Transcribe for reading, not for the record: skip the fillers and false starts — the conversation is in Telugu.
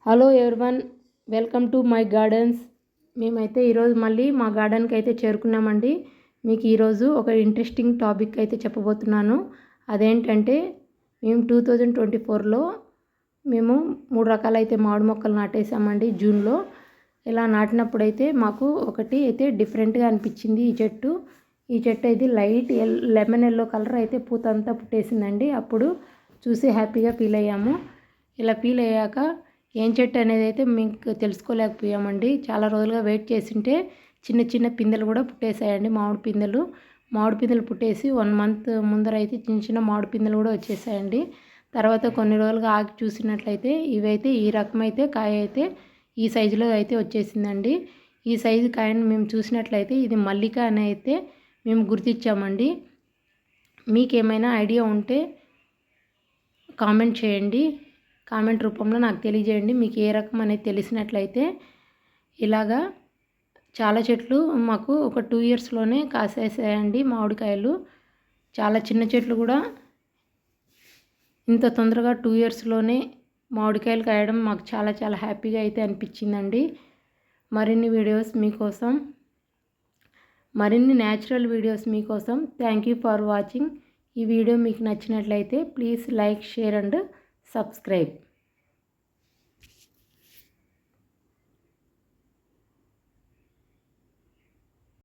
Hello everyone, welcome to my gardens. మేమైతే ఈరోజు మళ్ళీ మా గార్డెన్కి అయితే చేరుకున్నామండి. మీకు ఈరోజు ఒక ఇంట్రెస్టింగ్ టాపిక్ అయితే చెప్పబోతున్నాను. అదేంటంటే మేము 2024లో మేము 3 రకాలైతే మామిడి మొక్కలు నాటేసామండి. జూన్లో ఇలా నాటినప్పుడైతే మాకు ఒకటి అయితే డిఫరెంట్గా అనిపించింది. ఈ చెట్టు అయితే లైట్ లెమన్ ఎల్లో కలర్ అయితే పూత అంతా పుట్టేసిందండి. అప్పుడు చూసి హ్యాపీగా ఫీల్ అయ్యాము. ఇలా ఫీల్ అయ్యాక ఏం చెట్టు అనేది అయితే మీకు తెలుసుకోలేకపోయామండి. చాలా రోజులుగా వెయిట్ చేసింటే చిన్న చిన్న పిందెలు కూడా పుట్టేసాయండి. మామిడి పిందెలు పుట్టేసి 1 మంత్ ముందర అయితే చిన్న చిన్న మామిడి పిందెలు కూడా వచ్చేసాయండి. తర్వాత కొన్ని రోజులుగా ఆగి చూసినట్లయితే ఇవైతే ఈ రకమైతే కాయ అయితే ఈ సైజులో అయితే వచ్చేసిందండి. ఈ సైజు కాయను మేము చూసినట్లయితే ఇది మల్లిక అని అయితే మేము గుర్తించామండి. మీకేమైనా ఐడియా ఉంటే కామెంట్ చేయండి. కామెంట్ రూపంలో నాకు తెలియజేయండి. మీకు ఏ రకం అనేది తెలిసినట్లయితే. ఇలాగా చాలా చెట్లు మాకు ఒక 2 ఇయర్స్లోనే కాసేసాయండి మామిడికాయలు. చాలా చిన్న చెట్లు కూడా ఇంత తొందరగా 2 ఇయర్స్లోనే మామిడికాయలు కాయడం మాకు చాలా చాలా హ్యాపీగా అయితే అనిపించిందండి. మరిన్ని న్యాచురల్ వీడియోస్ మీకోసం. Thank you for watching. ఈ వీడియో మీకు నచ్చినట్లయితే please like, share and subscribe.